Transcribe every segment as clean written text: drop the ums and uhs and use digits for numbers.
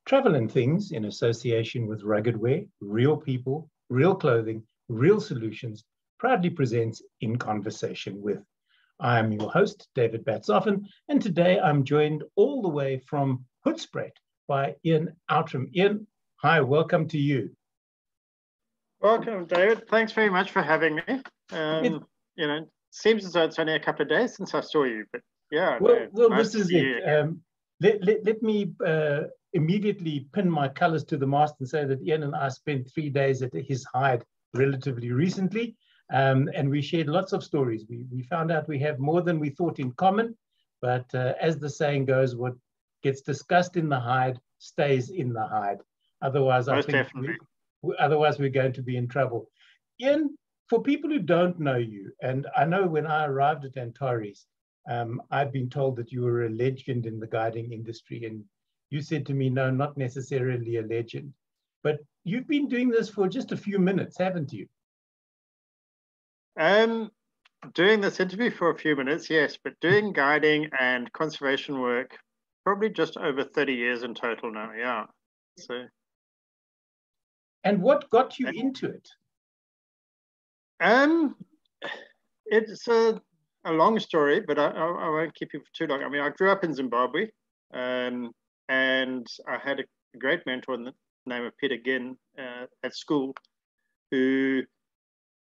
Travel and Things, in association with Rugged Wear, Real People, Real Clothing, Real Solutions, proudly presents In Conversation With. I am your host, David Batsoffen, and today I'm joined all the way from Hoedspruit by Ian Owtram. Ian, hi, welcome to you. Welcome, David. Thanks very much for having me. It seems as though it's only a couple of days since I saw you, but yeah. Well, nice this is it. Let me immediately pin my colors to the mast and say that Ian and I spent 3 days at his hide relatively recently, and we shared lots of stories. We found out we have more than we thought in common, but as the saying goes, what gets discussed in the hide stays in the hide. Otherwise, otherwise we're going to be in trouble. Ian, for people who don't know you, and I know when I arrived at Antares, I've been told that you were a legend in the guiding industry, and you said to me, no, not necessarily a legend, but you've been doing this for just a few minutes, haven't you? Doing this interview for a few minutes, yes, but doing guiding and conservation work, probably just over 30 years in total now, yeah. So. And what got you into it? It's a long story, but I won't keep you for too long. I mean, I grew up in Zimbabwe, and I had a great mentor in the name of Peter Ginn at school, who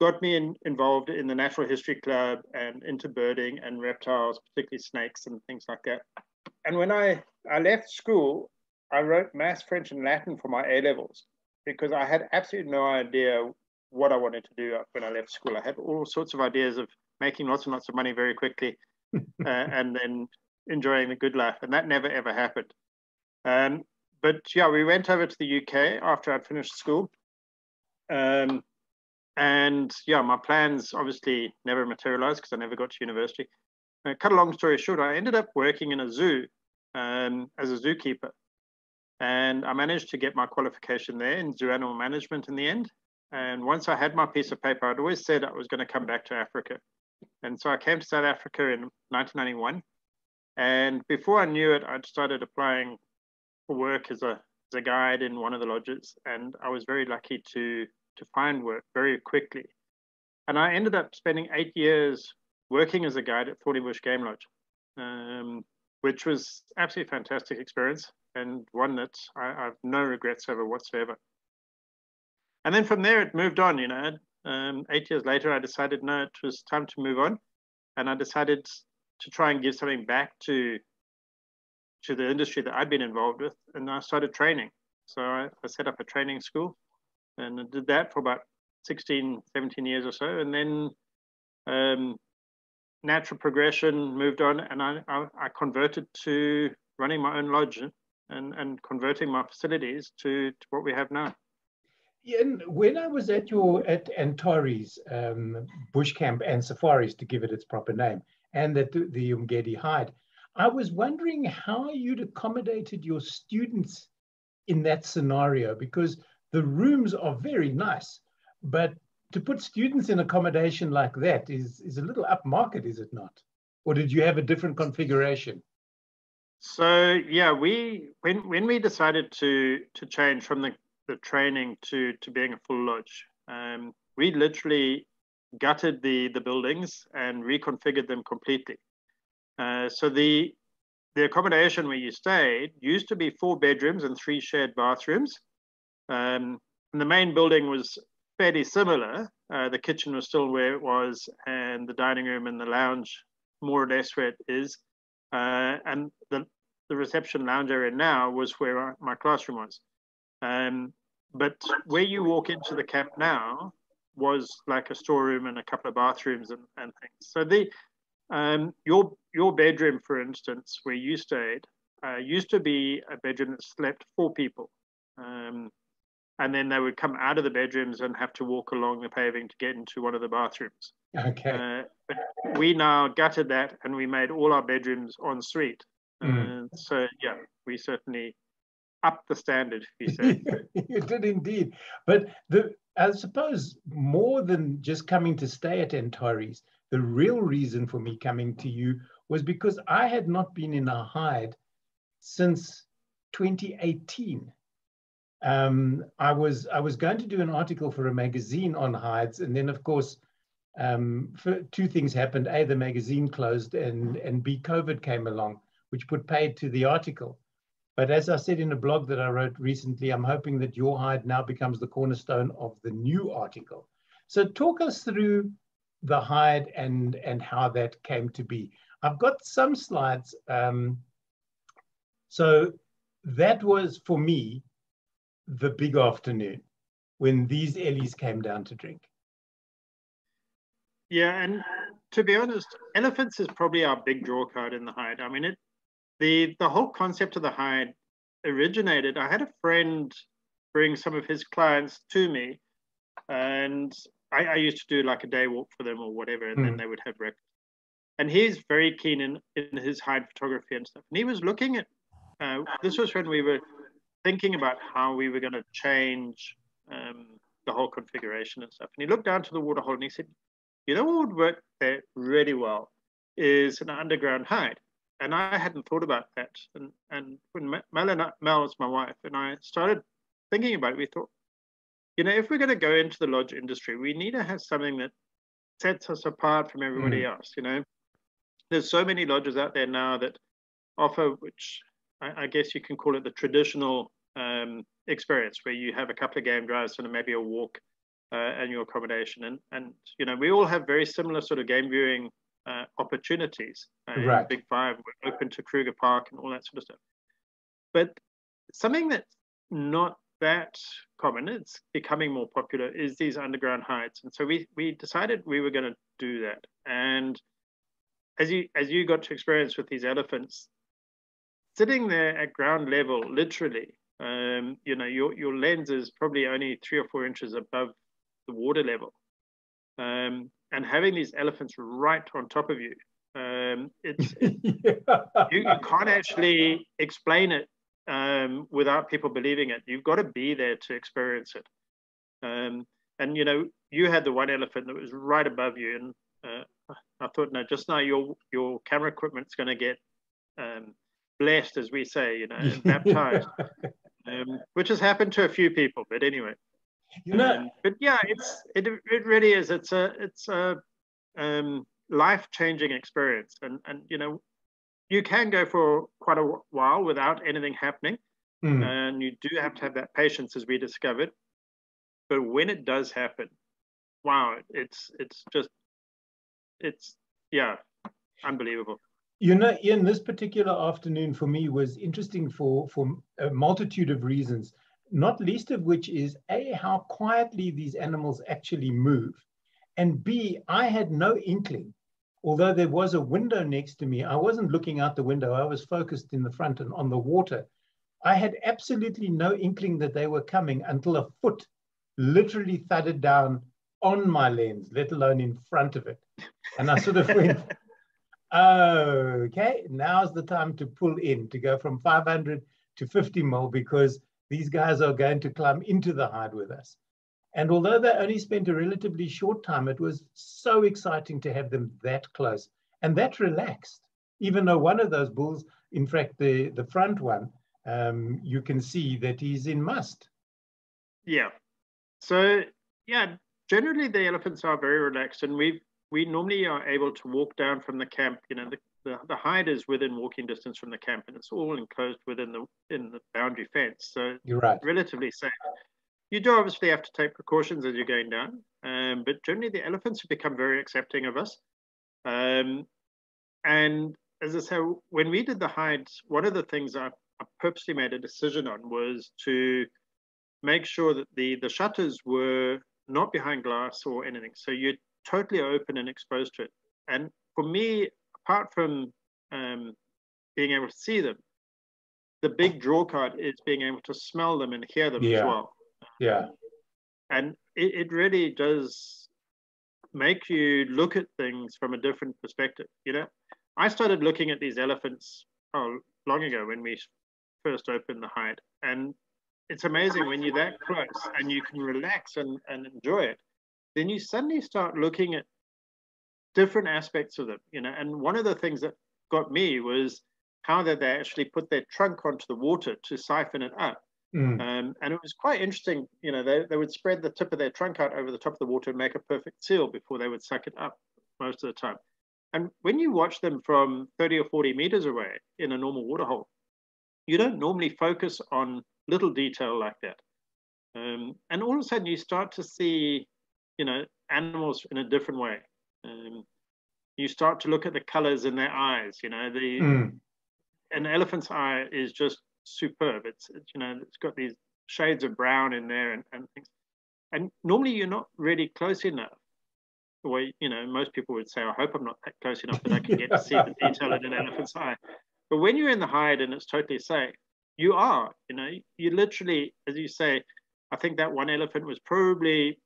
got me involved in the Natural History Club and into birding and reptiles, particularly snakes and things like that. And when I left school, I wrote Maths, French, and Latin for my A-levels because I had absolutely no idea what I wanted to do when I left school. I had all sorts of ideas of making lots and lots of money very quickly and then enjoying the good life. And that never, ever happened. But yeah, we went over to the UK after I'd finished school. And yeah, my plans obviously never materialized because I never got to university. Cut a long story short, I ended up working in a zoo as a zookeeper. And I managed to get my qualification there in zoo animal management in the end. And once I had my piece of paper, I'd always said I was going to come back to Africa. And so I came to South Africa in 1991. And before I knew it, I'd started applying for work as a guide in one of the lodges. And I was very lucky to find work very quickly. And I ended up spending 8 years working as a guide at Balule Game Reserve, which was absolutely fantastic experience and one that I have no regrets over whatsoever. And then from there, it moved on, 8 years later, I decided, no, it was time to move on. And I decided to try and give something back to the industry that I'd been involved with. And I started training. So I set up a training school and I did that for about 16, 17 years or so. And then natural progression moved on and I converted to running my own lodge and converting my facilities to what we have now. Yeah, when I was at Antares bush camp and safaris, to give it its proper name, and at the Umgede hide, I was wondering how you'd accommodated your students in that scenario, because the rooms are very nice, but to put students in accommodation like that is a little upmarket, is it not? Or did you have a different configuration? So yeah, when we decided to change from the training to being a full lodge, we literally gutted the buildings and reconfigured them completely. So the accommodation where you stayed used to be 4 bedrooms and 3 shared bathrooms. And the main building was fairly similar. The kitchen was still where it was, and the dining room and the lounge more or less where it is. And the reception lounge area now was where my classroom was. But where you walk into the camp now was like a storeroom and a couple of bathrooms and things. So your bedroom, for instance, where you stayed, used to be a bedroom that slept 4 people. And then they would come out of the bedrooms and have to walk along the paving to get into one of the bathrooms. Okay. But we now gutted that and we made all our bedrooms en suite. So yeah, we certainly upped the standard, you say. You did indeed. But I suppose more than just coming to stay at Antares, the real reason for me coming to you was because I had not been in a hide since 2018. I was going to do an article for a magazine on hides, and then of course two things happened. A, the magazine closed, and B, COVID came along, which put paid to the article. But as I said in a blog that I wrote recently, I'm hoping that your hide now becomes the cornerstone of the new article. So talk us through the hide and how that came to be. I've got some slides. So that was, for me, the big afternoon when these Ellies came down to drink. Yeah, and to be honest, elephants is probably our big draw card in the hide. I mean, the whole concept of the hide originated. I had a friend bring some of his clients to me, and I used to do like a day walk for them or whatever, and then they would have breakfast. And he's very keen in his hide photography and stuff. And he was looking at, this was when we were thinking about how we were going to change the whole configuration and stuff. And he looked down to the waterhole and he said, you know what would work there really well is an underground hide. And I hadn't thought about that. And when Mel was my wife, and I started thinking about it, we thought, you know, if we're going to go into the lodge industry, we need to have something that sets us apart from everybody else. You know, there's so many lodges out there now that offer, which I guess you can call it the traditional experience, where you have a couple of game drives and maybe a walk and your accommodation. And you know, we all have very similar sort of game viewing opportunities. Right. Big Five, we're open to Kruger Park and all that sort of stuff. But something that's not that common, it's becoming more popular, is these underground hides. And so we decided we were going to do that. And as you got to experience with these elephants, sitting there at ground level, literally, you know, your lens is probably only 3 or 4 inches above the water level, and having these elephants right on top of you, you can't actually explain it without people believing it. You've got to be there to experience it. And you know, you had the one elephant that was right above you, and I thought, no, just now your camera equipment's going to get blessed, as we say, you know, baptized, which has happened to a few people. But anyway, you know, but yeah, it really is. It's a life-changing experience, and you know, you can go for quite a while without anything happening, and you do have to have that patience, as we discovered. But when it does happen, wow, it's yeah, unbelievable. You know, Ian, this particular afternoon for me was interesting for a multitude of reasons, not least of which is A, how quietly these animals actually move, and B, I had no inkling. Although there was a window next to me, I wasn't looking out the window. I was focused in the front and on the water. I had absolutely no inkling that they were coming until a foot literally thudded down on my lens, let alone in front of it. And I sort of went, okay, now's the time to pull in, to go from 500 to 50 mil, because these guys are going to climb into the hide with us. And although they only spent a relatively short time, it was so exciting to have them that close and that relaxed. Even though one of those bulls, in fact, the front one, you can see that he's in must. Yeah. So, yeah, generally the elephants are very relaxed, and we normally are able to walk down from the camp. You know, the hide is within walking distance from the camp, and it's all enclosed within the boundary fence. So you're right, relatively safe. You do obviously have to take precautions as you're going down, but generally the elephants have become very accepting of us. And as I say, when we did the hides, one of the things I purposely made a decision on was to make sure that the shutters were not behind glass or anything. So you're totally open and exposed to it. And for me, apart from being able to see them, the big draw card is being able to smell them and hear them as well. Yeah. And it really does make you look at things from a different perspective. You know, I started looking at these elephants long ago when we first opened the hide. And it's amazing when you're that close and you can relax and enjoy it. Then you suddenly start looking at different aspects of them, you know. And one of the things that got me was how they actually put their trunk onto the water to siphon it up. And it was quite interesting. You know, they would spread the tip of their trunk out over the top of the water and make a perfect seal before they would suck it up most of the time. And when you watch them from 30 or 40 meters away in a normal waterhole, you don't normally focus on little detail like that. And all of a sudden you start to see, you know, animals in a different way. You start to look at the colors in their eyes. You know, an elephant's eye is just superb. It's you know, it's got these shades of brown in there and things. And normally you're not really close enough. The way, you know, most people would say, I hope I'm not that close enough that I can get to see the detail in an elephant's eye. But when you're in the hide and it's totally safe, you are, you know, you literally, as you say, I think that one elephant was probably,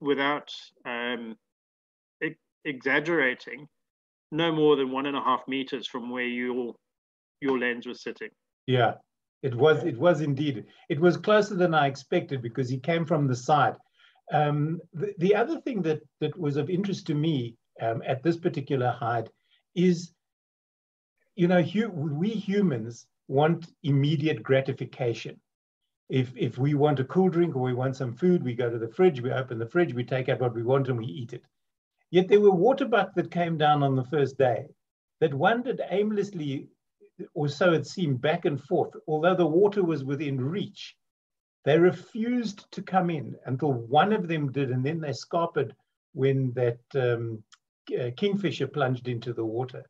without exaggerating, no more than 1.5 meters from where your lens was sitting. Yeah, it was indeed. It was closer than I expected because he came from the side. The other thing that was of interest to me at this particular hide is, you know, we humans want immediate gratification. If we want a cool drink or we want some food, we go to the fridge, we open the fridge, we take out what we want and we eat it. Yet there were waterbuck that came down on the first day that wandered aimlessly, or so it seemed, back and forth. Although the water was within reach, they refused to come in until one of them did, and then they scarpered when that kingfisher plunged into the water.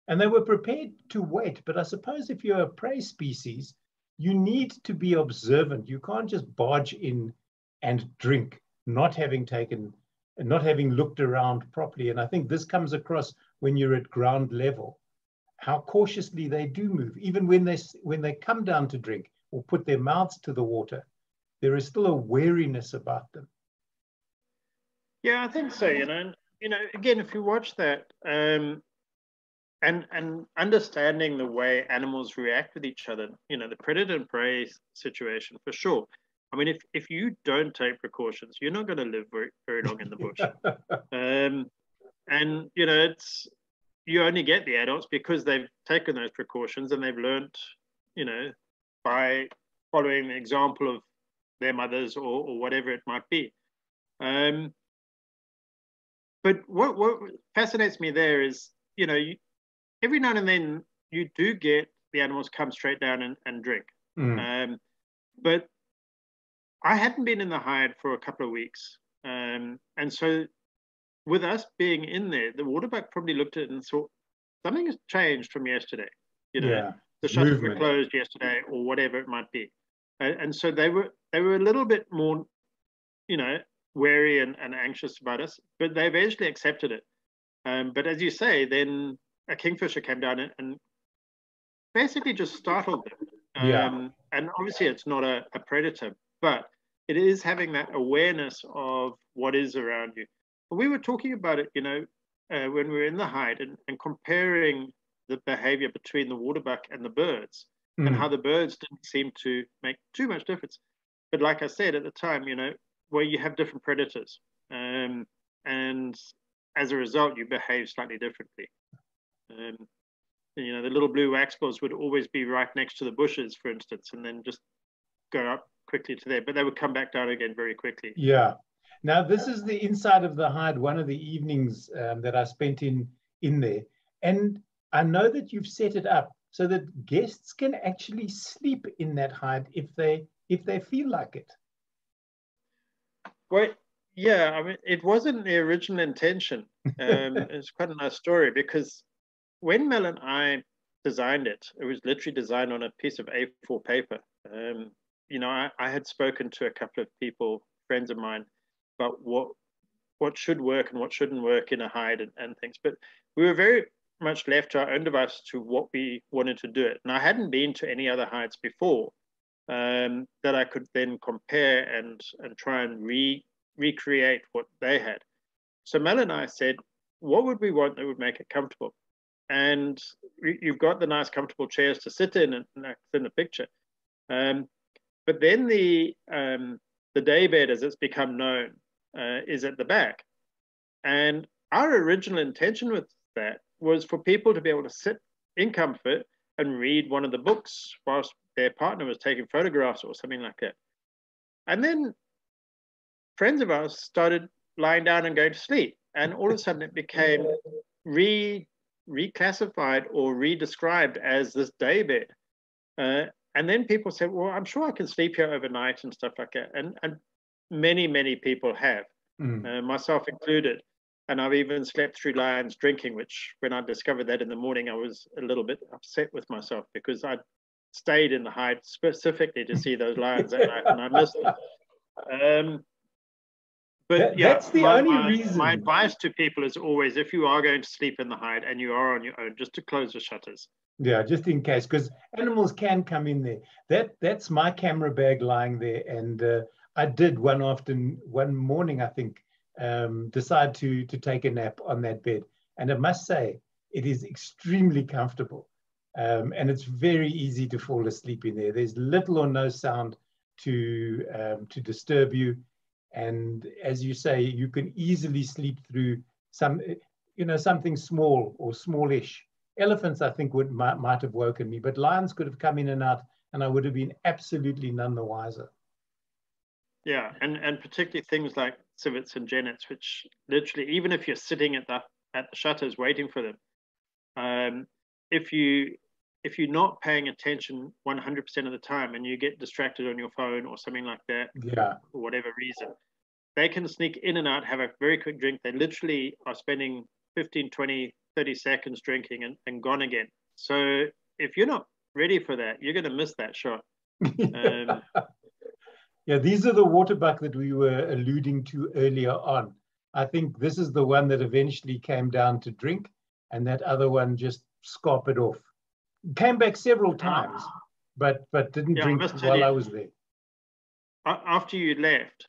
And they were prepared to wait. But I suppose if you're a prey species, you need to be observant. You can't just barge in and drink, not having looked around properly. And I think this comes across when you're at ground level, how cautiously they do move. Even when they come down to drink or put their mouths to the water, there is still a wariness about them. Yeah, I think so. You know, again, if you watch that, and understanding the way animals react with each other, you know, the predator and prey situation for sure. I mean, if you don't take precautions, you're not going to live very, very long in the bush. And you know, you only get the adults because they've taken those precautions and they've learned, you know, by following the example of their mothers or whatever it might be. But what fascinates me there is, you know, every now and then you do get the animals come straight down and drink. But I hadn't been in the hide for a couple of weeks. And so with us being in there, the waterbuck probably looked at it and thought, something has changed from yesterday. You know, the shutters were closed yesterday or whatever it might be. And so they were a little bit more, you know, wary and anxious about us, but they eventually accepted it. But as you say, then a kingfisher came down and basically just startled them. And obviously it's not a predator, but it is having that awareness of what is around you. But we were talking about it, you know, when we were in the hide and comparing the behavior between the waterbuck and the birds and how the birds didn't seem to make too much difference. But like I said at the time, you know, where you have different predators and as a result, you behave slightly differently. You know, the little blue waxbills would always be right next to the bushes, for instance, and then just go up quickly to there, but they would come back down again very quickly. Yeah. Now, this is the inside of the hide, one of the evenings that I spent in there. And I know that you've set it up so that guests can actually sleep in that hide if they feel like it. Well, yeah, I mean, it wasn't the original intention. It's quite a nice story because when Mel and I designed it, it was literally designed on a piece of A4 paper. You know, I had spoken to a couple of people, friends of mine, about what should work and what shouldn't work in a hide and things. But we were very much left to our own devices to what we wanted to do it. And I hadn't been to any other hides before that I could then compare and try and recreate what they had. So Mel and I said, what would we want that would make it comfortable? And you've got the nice comfortable chairs to sit in and that's in the picture. But then the daybed, as it's become known, is at the back. And our original intention with that was for people to be able to sit in comfort and read one of the books whilst their partner was taking photographs or something like that. And then friends of ours started lying down and going to sleep. And all of a sudden it became reclassified or redescribed as this day bed. And then people said, well, I'm sure I can sleep here overnight and stuff like that. And many, many people have, myself included. And I've even slept through lions drinking, which when I discovered that in the morning, I was a little bit upset with myself because I'd stayed in the hide specifically to see those lions that night and I missed them. But that's the only reason. My advice to people is always, if you are going to sleep in the hide and you are on your own, just to close the shutters. Yeah, just in case, because animals can come in there. That's my camera bag lying there, and I did one morning, I think, decide to take a nap on that bed, and I must say it is extremely comfortable, and it's very easy to fall asleep in there. There's little or no sound to disturb you, and as you say, you can easily sleep through something small or smallish. Elephants, I think, might have woken me, but lions could have come in and out, and I would have been absolutely none the wiser. Yeah, and particularly things like civets and genets, which literally, even if you're sitting at the shutters waiting for them, if you're not paying attention 100% of the time and you get distracted on your phone or something like that, for whatever reason, they can sneak in and out, have a very quick drink. They literally are spending 15, 20, 30 seconds drinking and gone again. So if you're not ready for that, you're going to miss that shot. Yeah, these are the waterbuck that we were alluding to earlier on. I think this is the one that eventually came down to drink, and that other one just scarpered off. Came back several times, but didn't drink while I was there. After you left,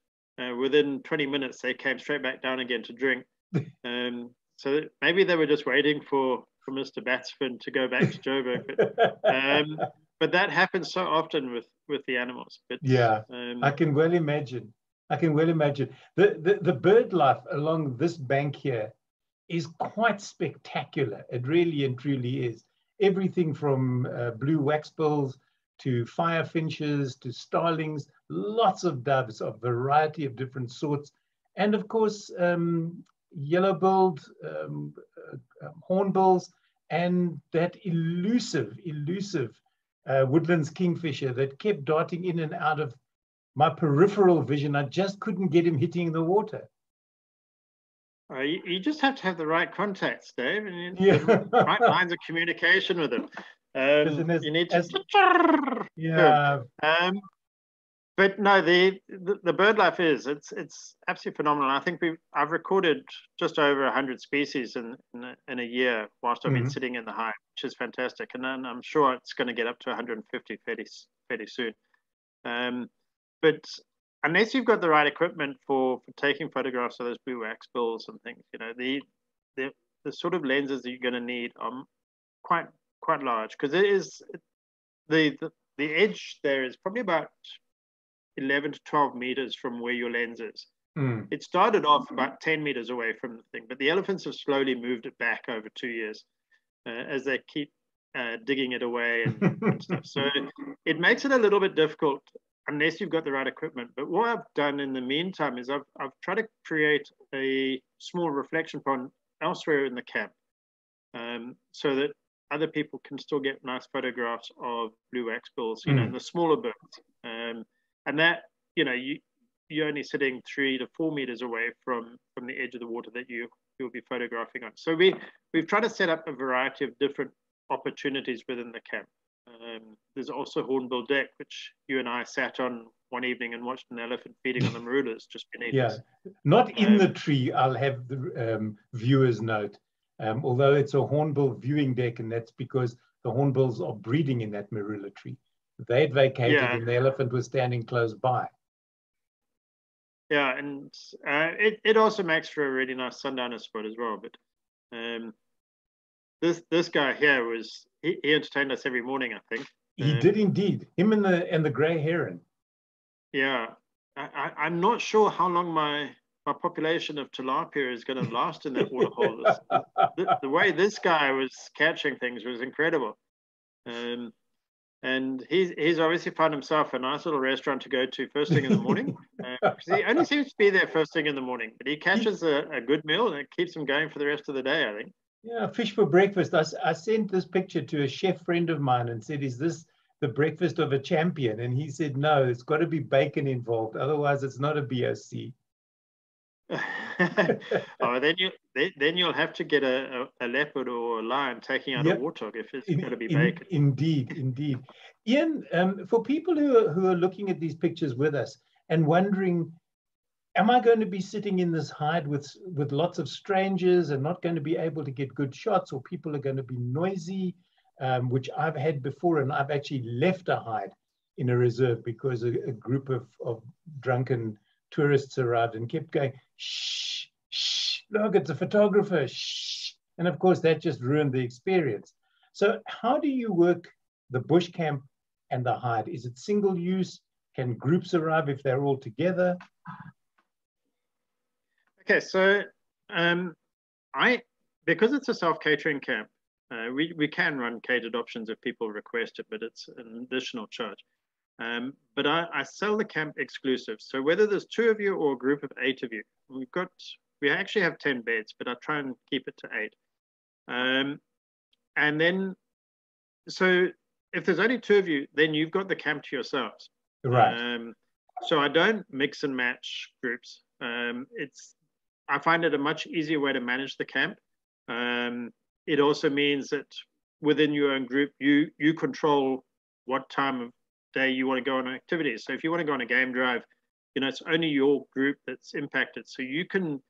within 20 minutes, they came straight back down again to drink. So maybe they were just waiting for Mr. Batsford to go back to Joburg. But that happens so often with the animals. But, yeah, I can well imagine. The bird life along this bank here is quite spectacular. It really and truly is. Everything from blue waxbills to firefinches to starlings, lots of doves of variety of different sorts. And of course, yellow-billed hornbills, and that elusive woodlands kingfisher that kept darting in and out of my peripheral vision. I just couldn't get him hitting the water. You just have to have the right contacts, Dave, and the right lines of communication with them. You need to. Yeah. But no, the bird life it's absolutely phenomenal. I think I've recorded just over 100 species in a year whilst I've been sitting in the hive, which is fantastic. And then I'm sure it's going to get up to 150 fairly soon. But unless you've got the right equipment for taking photographs of those blue waxbills and things, the sort of lenses that you're going to need are quite large, because it is the edge there is probably about 11 to 12 meters from where your lens is. It started off about 10 meters away from the thing, but the elephants have slowly moved it back over 2 years as they keep digging it away and stuff. So it makes it a little bit difficult unless you've got the right equipment. But what I've done in the meantime is I've tried to create a small reflection pond elsewhere in the camp, so that other people can still get nice photographs of blue waxbills, and the smaller birds. And that, you're only sitting 3 to 4 meters away from the edge of the water that you'll be photographing on. So we've tried to set up a variety of different opportunities within the camp. There's also Hornbill Deck, which you and I sat on one evening and watched an elephant feeding on the marulas just beneath us. Not in the tree, I'll have the viewers note. Although it's a hornbill viewing deck, and that's because the hornbills are breeding in that marula tree. They'd vacated and the elephant was standing close by. Yeah, and it also makes for a really nice sundowner spot as well. But this guy here he entertained us every morning, I think. He did indeed. Him and the grey heron. Yeah, I'm not sure how long my population of tilapia is going to last in that waterhole. The way this guy was catching things was incredible. And he's obviously found himself a nice little restaurant to go to first thing in the morning. He only seems to be there first thing in the morning, but he catches a good meal and it keeps him going for the rest of the day, I think. Yeah, fish for breakfast. I sent this picture to a chef friend of mine and said, is this the breakfast of a champion? And he said, no, it's got to be bacon involved. Otherwise, it's not a BOC. Oh, then you'll have to get a leopard or a lion taking out a warthog if it's going to be bacon. Indeed. Ian, for people who are looking at these pictures with us and wondering, am I going to be sitting in this hide with lots of strangers and not going to be able to get good shots, or people are going to be noisy, which I've had before, and I've actually left a hide in a reserve because a group of drunken tourists arrived and kept going, shh, shh, look, it's a photographer, shh. And of course, that just ruined the experience. So how do you work the bush camp and the hide? Is it single use? Can groups arrive if they're all together? Okay, so because it's a self-catering camp, we can run catered options if people request it, but it's an additional charge. But I sell the camp exclusive. So whether there's 2 of you or a group of 8 of you, we actually have 10 beds, but I try and keep it to 8. And then, so if there's only 2 of you, then you've got the camp to yourselves. Right. So I don't mix and match groups. I find it a much easier way to manage the camp. It also means that within your own group, you control what time of day you want to go on activities. So if you want to go on a game drive, it's only your group that's impacted. So you can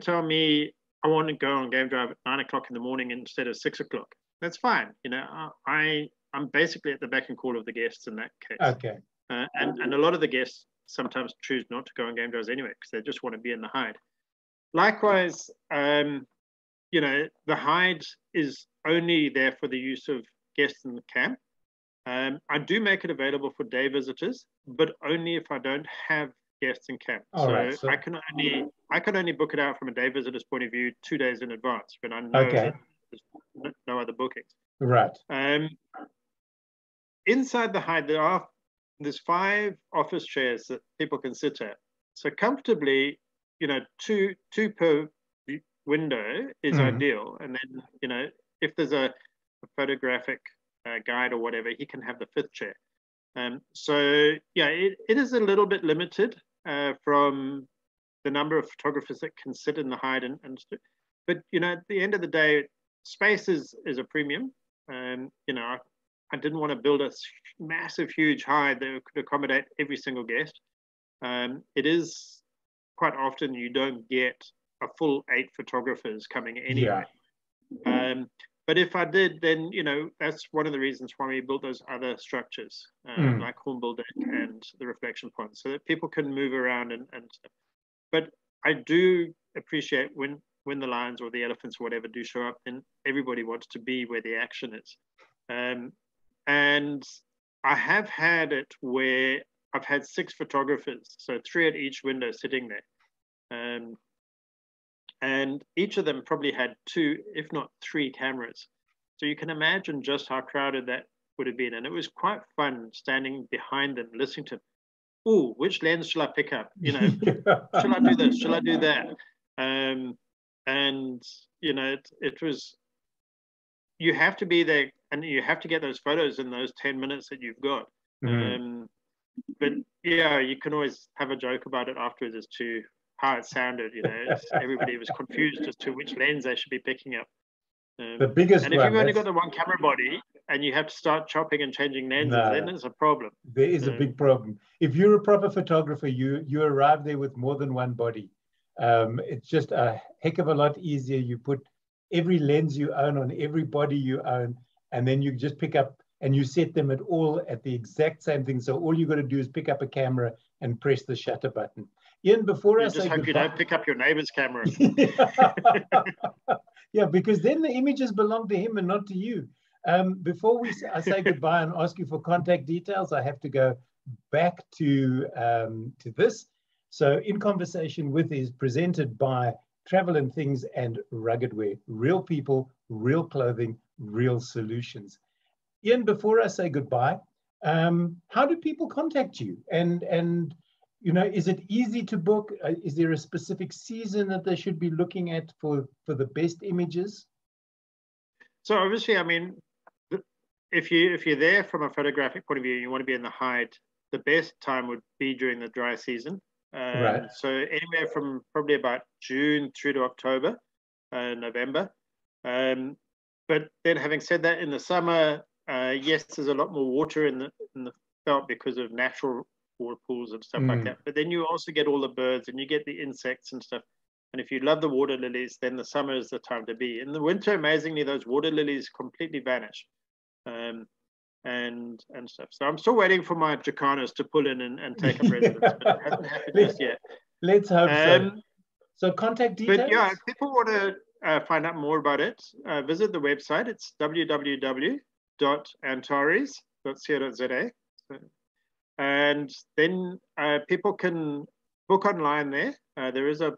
tell me, I want to go on game drive at 9 o'clock in the morning instead of 6 o'clock. That's fine. I'm basically at the beck and call of the guests in that case. Okay. And a lot of the guests sometimes choose not to go on game drives anyway because they just want to be in the hide. Likewise, the hide is only there for the use of guests in the camp. I do make it available for day visitors, but only if I don't have guests in camp. So I can only book it out from a day visitor's point of view 2 days in advance when I know that there's no other bookings. Right. Inside the hide, there's 5 office chairs that people can sit at. So comfortably, 2 per window is ideal. And then, if there's a photographic guide or whatever, he can have the 5th chair. So yeah, it is a little bit limited from the number of photographers that can sit in the hide but at the end of the day, space is a premium. I didn't want to build a massive, huge hide that could accommodate every single guest. It is quite often you don't get a full 8 photographers coming anyway. Yeah. But if I did, then, that's one of the reasons why we built those other structures, like Hornbill Deck and the reflection pond, so that people can move around and stuff. But I do appreciate when the lions or the elephants or whatever do show up, then everybody wants to be where the action is. And I have had it where I've had 6 photographers, so 3 at each window sitting there. And each of them probably had 2, if not 3 cameras. So you can imagine just how crowded that would have been. And it was quite fun standing behind them, listening to, oh, which lens shall I pick up? Shall I do this? Shall I do that? It was, you have to be there and you have to get those photos in those 10 minutes that you've got. But yeah, you can always have a joke about it afterwards as to how it sounded. Everybody was confused as to which lens they should be picking up. The biggest and if you've only got the one camera body and you have to start chopping and changing lenses, then there's a problem. There is a big problem. If you're a proper photographer, you arrive there with more than one body. It's just a heck of a lot easier. You put every lens you own on every body you own, and then you just pick up and you set them at the exact same thing. So all you got to do is pick up a camera and press the shutter button. Ian, before I say goodbye, you don't pick up your neighbor's camera. Yeah, because then the images belong to him and not to you. Before I say goodbye and ask you for contact details, I have to go back to this. So In Conversation With is presented by Travel and Things and Rugged Wear. Real people, real clothing, real solutions. Ian, before I say goodbye, how do people contact you? And you know, is it easy to book? Is there a specific season that they should be looking at for the best images? So obviously, I mean, if you're there from a photographic point of view, and you want to be in the height, the best time would be during the dry season. Right. So anywhere from probably about June through to October, November. But then, having said that, in the summer, yes, there's a lot more water in the veld because of natural water pools and stuff like that. But then you also get all the birds and you get the insects and stuff. And if you love the water lilies, then the summer is the time to be. In the winter, amazingly, those water lilies completely vanish. And stuff. So I'm still waiting for my jacanas to pull in and take up residence, but it hasn't happened just yet. Let's hope so. So contact details? But yeah, if people want to find out more about it, visit the website. It's www.antares.co.za. And then people can book online there. There is a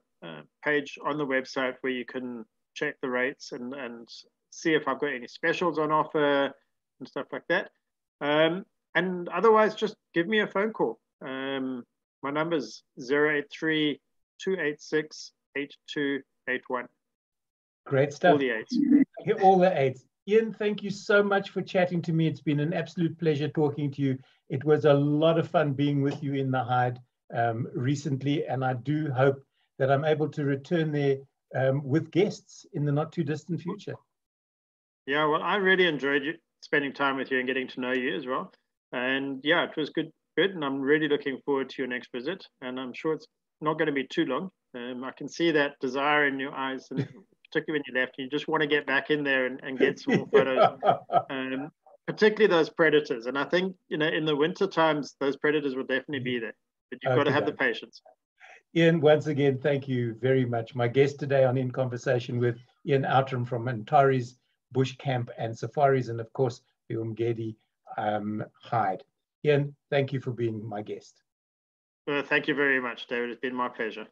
page on the website where you can check the rates and see if I've got any specials on offer and stuff like that. And otherwise, just give me a phone call. My number's 083 286 8281. Great stuff. All the eights. All the eights. Ian, thank you so much for chatting to me. It's been an absolute pleasure talking to you. It was a lot of fun being with you in the hide recently, and I do hope that I'm able to return there with guests in the not too distant future. Yeah, well, I really enjoyed spending time with you and getting to know you as well. And yeah, it was good, and I'm really looking forward to your next visit. And I'm sure it's not going to be too long. I can see that desire in your eyes, and particularly when you left, you just want to get back in there and get some more photos. Particularly those predators. And I think, you know, in the winter times, those predators will definitely be there. But you've got to have the patience. Ian, once again, thank you very much. My guest today on In Conversation with Ian Owtram from Antares Bush Camp and Safaris, and of course, the Umgede hide. Ian, thank you for being my guest. Thank you very much, David. It's been my pleasure.